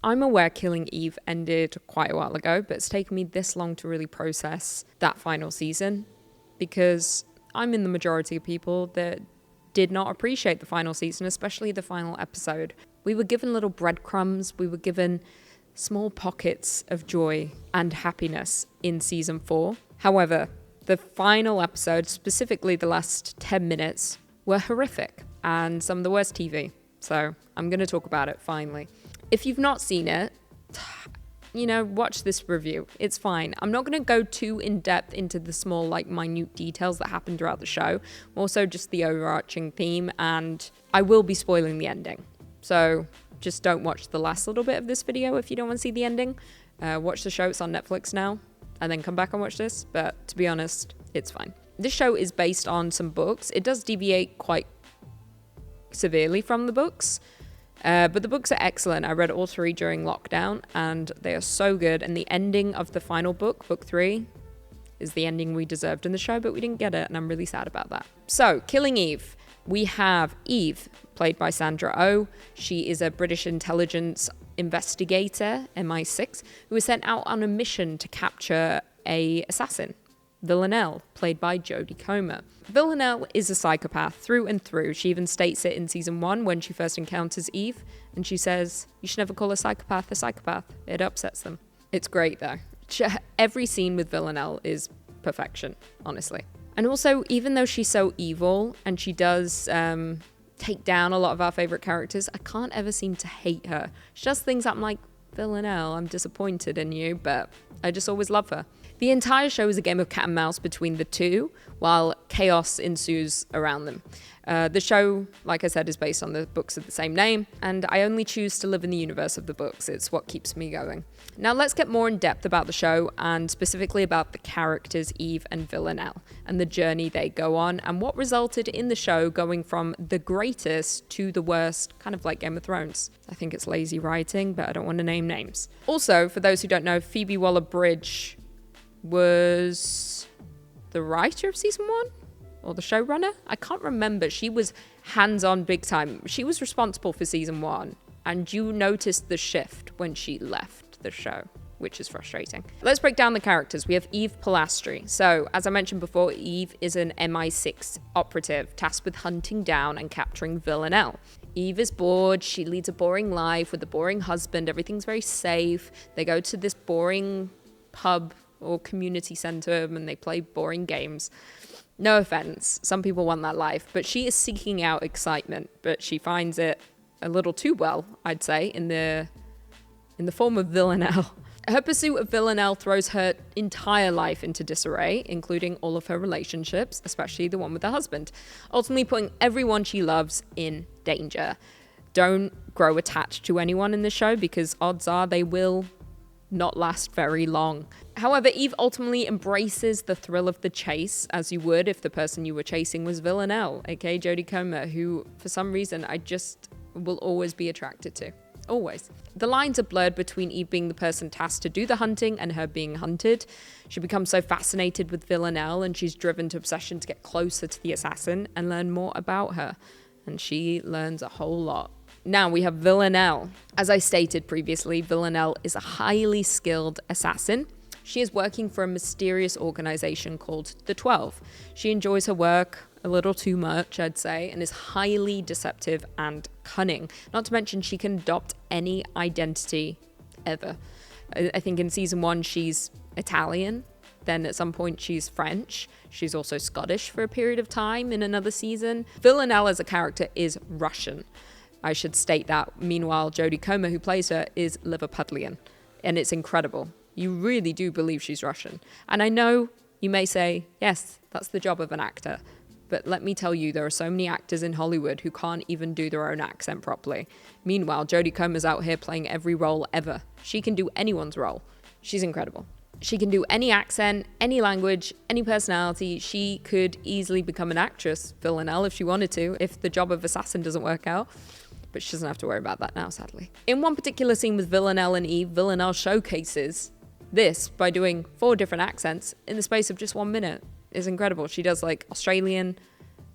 I'm aware Killing Eve ended quite a while ago, but it's taken me this long to really process that final season because I'm in the majority of people that did not appreciate the final season, especially the final episode. We were given little breadcrumbs. We were given small pockets of joy and happiness in season 4. However, the final episode, specifically the last 10 minutes, were horrific and some of the worst TV. So I'm going to talk about it finally. If you've not seen it, watch this review. It's fine. I'm not going to go too in depth into the small, minute details that happen throughout the show. Also just the overarching theme, and I will be spoiling the ending. So just don't watch the last little bit of this video if you don't want to see the ending. Watch the show. It's on Netflix now. And then come back and watch this. But to be honest, it's fine. This show is based on some books. It does deviate quite severely from the books. But the books are excellent. I read all 3 during lockdown, and they are so good. And the ending of the final book, book 3, is the ending we deserved in the show, but we didn't get it, and I'm really sad about that. So, Killing Eve. We have Eve, played by Sandra Oh. She is a British intelligence investigator, MI6, who is sent out on a mission to capture an assassin, Villanelle, played by Jodie Comer. Villanelle is a psychopath through and through. She even states it in season 1 when she first encounters Eve, and she says, "You should never call a psychopath a psychopath. It upsets them." It's great though. Every scene with Villanelle is perfection, honestly. And also, even though she's so evil and she does take down a lot of our favorite characters, I can't ever seem to hate her. She does things that I'm like, Villanelle, I'm disappointed in you, but I just always love her. The entire show is a game of cat and mouse between the two, while chaos ensues around them. The show, like I said, is based on the books of the same name, and I only choose to live in the universe of the books. It's what keeps me going. Now let's get more in depth about the show, and specifically about the characters Eve and Villanelle, and the journey they go on, and what resulted in the show going from the greatest to the worst, kind of like Game of Thrones. I think it's lazy writing, but I don't want to name names. Also, for those who don't know, Phoebe Waller-Bridge was the writer of season 1 or the showrunner. I can't remember. She was hands-on big time. She was responsible for season 1, and you noticed the shift when she left the show, which is frustrating. Let's break down the characters. We have Eve Polastri. So, as I mentioned before, Eve is an MI6 operative tasked with hunting down and capturing Villanelle. Eve is bored. She leads a boring life with a boring husband. Everything's very safe. They go to this boring pub or community center and they play boring games. No offense, some people want that life, but she is seeking out excitement, but she finds it a little too well, I'd say, in the form of Villanelle. Her pursuit of Villanelle throws her entire life into disarray, including all of her relationships, especially the one with her husband, ultimately putting everyone she loves in danger. Don't grow attached to anyone in the show because odds are they will not last very long. However, Eve ultimately embraces the thrill of the chase, as you would if the person you were chasing was Villanelle, aka Jodie Comer, who for some reason I just will always be attracted to. Always. The lines are blurred between Eve being the person tasked to do the hunting and her being hunted. She becomes so fascinated with Villanelle and she's driven to obsession to get closer to the assassin and learn more about her. And she learns a whole lot. Now we have Villanelle. As I stated previously, Villanelle is a highly skilled assassin. She is working for a mysterious organization called the 12. She enjoys her work a little too much, I'd say, and is highly deceptive and cunning. Not to mention she can adopt any identity ever. I think in season 1 she's Italian. Then at some point she's French. She's also Scottish for a period of time in another season. Villanelle as a character is Russian. I should state that. Meanwhile, Jodie Comer, who plays her, is Liverpudlian. And it's incredible. You really do believe she's Russian. And I know you may say, yes, that's the job of an actor. But let me tell you, there are so many actors in Hollywood who can't even do their own accent properly. Meanwhile, Jodie Comer's out here playing every role ever. She can do anyone's role. She's incredible. She can do any accent, any language, any personality. She could easily become an actress, Villanelle, if she wanted to, if the job of assassin doesn't work out. But she doesn't have to worry about that now, sadly. In one particular scene with Villanelle and Eve, Villanelle showcases this by doing 4 different accents in the space of just 1 minute. It's incredible. She does like Australian,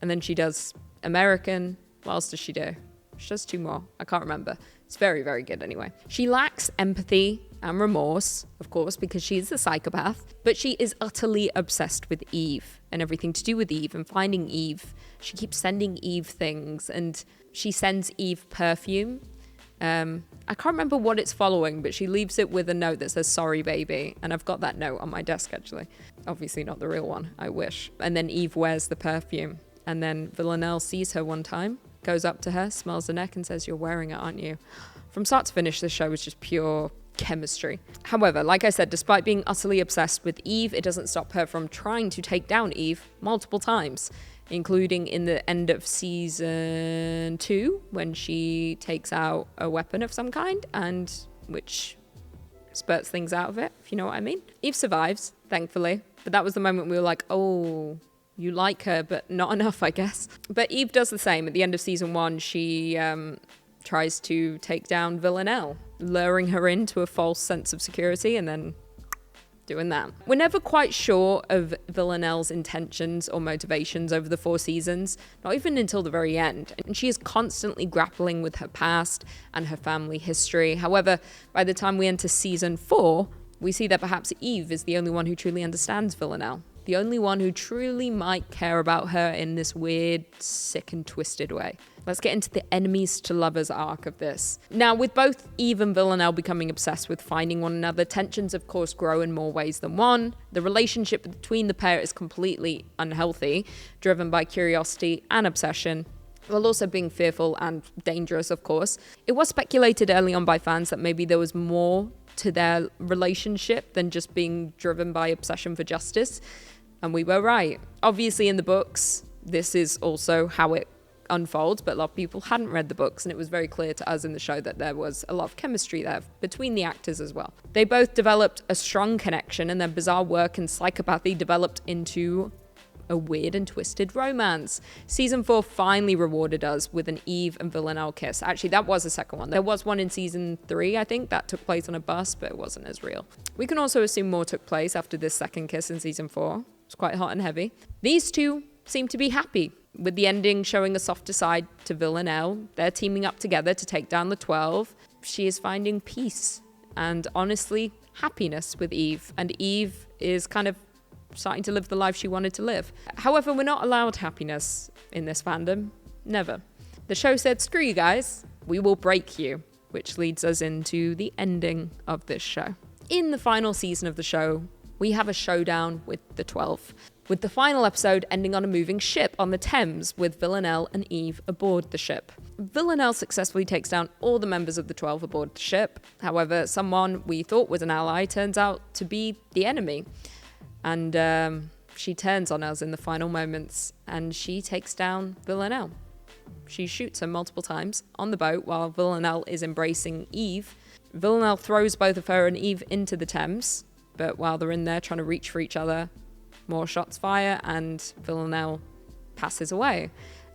and then she does American. What else does she do? She does 2 more. I can't remember. It's very, very good anyway. She lacks empathy and remorse, of course, because she's a psychopath, but she is utterly obsessed with Eve and everything to do with Eve and finding Eve. She keeps sending Eve things, and she sends Eve perfume. I can't remember what it's following, but she leaves it with a note that says, "Sorry, baby." And I've got that note on my desk, actually. Obviously not the real one, I wish. And then Eve wears the perfume. And then Villanelle sees her one time, goes up to her, smells the neck and says, "You're wearing it, aren't you?" From start to finish, this show was just pure chemistry. However, like I said, despite being utterly obsessed with Eve, it doesn't stop her from trying to take down Eve multiple times, including in the end of season 2 when she takes out a weapon of some kind, and which spurts things out of it, if you know what I mean. Eve survives, thankfully, but that was the moment we were like, oh, you like her, but not enough, I guess. But Eve does the same. At the end of season 1, she tries to take down Villanelle, luring her into a false sense of security and then doing that. We're never quite sure of Villanelle's intentions or motivations over the 4 seasons, not even until the very end. And she is constantly grappling with her past and her family history. However, by the time we enter season 4, we see that perhaps Eve is the only one who truly understands Villanelle. The only one who truly might care about her in this weird, sick and twisted way. Let's get into the enemies to lovers arc of this. Now, with both Eve and Villanelle becoming obsessed with finding one another, tensions of course grow in more ways than one. The relationship between the pair is completely unhealthy, driven by curiosity and obsession, while also being fearful and dangerous, of course. It was speculated early on by fans that maybe there was more to their relationship than just being driven by obsession for justice. And we were right. Obviously, in the books, this is also how it unfolds, but a lot of people hadn't read the books, and it was very clear to us in the show that there was a lot of chemistry there between the actors as well. They both developed a strong connection, and their bizarre work and psychopathy developed into a weird and twisted romance. Season 4 finally rewarded us with an Eve and Villanelle kiss. Actually, that was the second one. There was one in season 3, I think, that took place on a bus, but it wasn't as real. We can also assume more took place after this second kiss in season 4. It's quite hot and heavy. These two seem to be happy, with the ending showing a softer side to Villanelle. They're teaming up together to take down the 12. She is finding peace and, honestly, happiness with Eve. And Eve is kind of starting to live the life she wanted to live. However, we're not allowed happiness in this fandom. Never. The show said, screw you guys, we will break you, which leads us into the ending of this show. In the final season of the show, we have a showdown with the 12, with the final episode ending on a moving ship on the Thames with Villanelle and Eve aboard the ship. Villanelle successfully takes down all the members of the 12 aboard the ship. However, someone we thought was an ally turns out to be the enemy. And she turns on us in the final moments, and she takes down Villanelle. She shoots her multiple times on the boat while Villanelle is embracing Eve. Villanelle throws both of her and Eve into the Thames, but while they're in there trying to reach for each other, more shots fire and Villanelle passes away.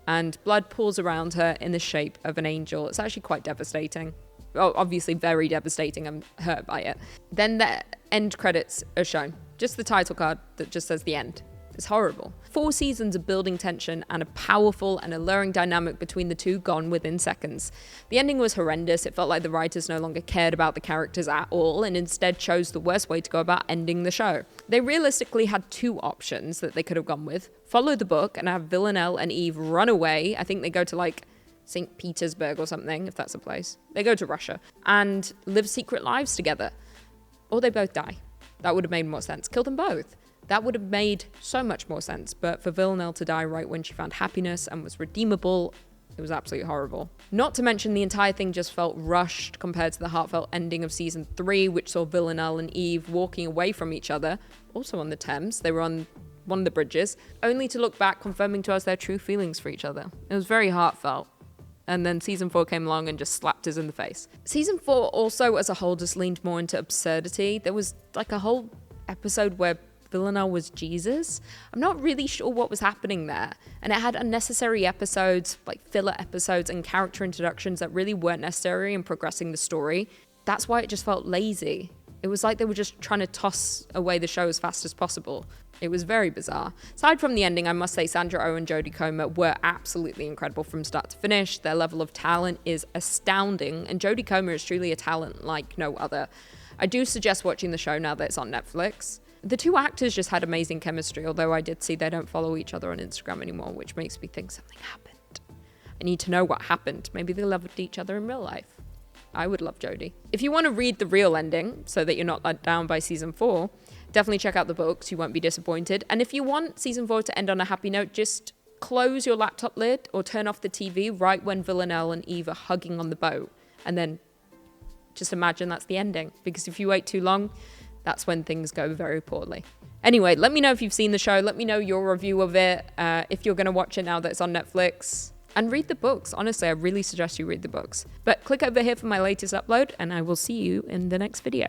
And blood pours around her in the shape of an angel. It's actually quite devastating. Well, obviously very devastating. I'm hurt by it. Then the end credits are shown. Just the title card that just says the end. It's horrible. 4 seasons of building tension and a powerful and alluring dynamic between the two gone within seconds. The ending was horrendous. It felt like the writers no longer cared about the characters at all and instead chose the worst way to go about ending the show. They realistically had 2 options that they could have gone with. Follow the book and have Villanelle and Eve run away. I think they go to like St. Petersburg or something, if that's a place. They go to Russia and live secret lives together. Or they both die. That would have made more sense. Kill them both. That would have made so much more sense. But for Villanelle to die right when she found happiness and was redeemable, it was absolutely horrible. Not to mention the entire thing just felt rushed compared to the heartfelt ending of season 3, which saw Villanelle and Eve walking away from each other, also on the Thames. They were on one of the bridges, only to look back confirming to us their true feelings for each other. It was very heartfelt. And then season 4 came along and just slapped us in the face. Season 4 also as a whole just leaned more into absurdity. There was like a whole episode where Villanelle was Jesus. I'm not really sure what was happening there. And it had unnecessary episodes, like filler episodes and character introductions that really weren't necessary in progressing the story. That's why it just felt lazy. It was like they were just trying to toss away the show as fast as possible. It was very bizarre. Aside from the ending, I must say Sandra Oh and Jodie Comer were absolutely incredible from start to finish. Their level of talent is astounding, and Jodie Comer is truly a talent like no other. I do suggest watching the show now that it's on Netflix. The two actors just had amazing chemistry, although I did see they don't follow each other on Instagram anymore, which makes me think something happened. I need to know what happened. Maybe they loved each other in real life. I would love Jodie. If you want to read the real ending so that you're not let down by season 4, definitely check out the books. You won't be disappointed. And if you want season 4 to end on a happy note, just close your laptop lid or turn off the TV right when Villanelle and Eve are hugging on the boat. And then just imagine that's the ending. Because if you wait too long, that's when things go very poorly. Anyway, let me know if you've seen the show. Let me know your review of it. If you're going to watch it now that it's on Netflix. And read the books. Honestly, I really suggest you read the books. But click over here for my latest upload, and I will see you in the next video.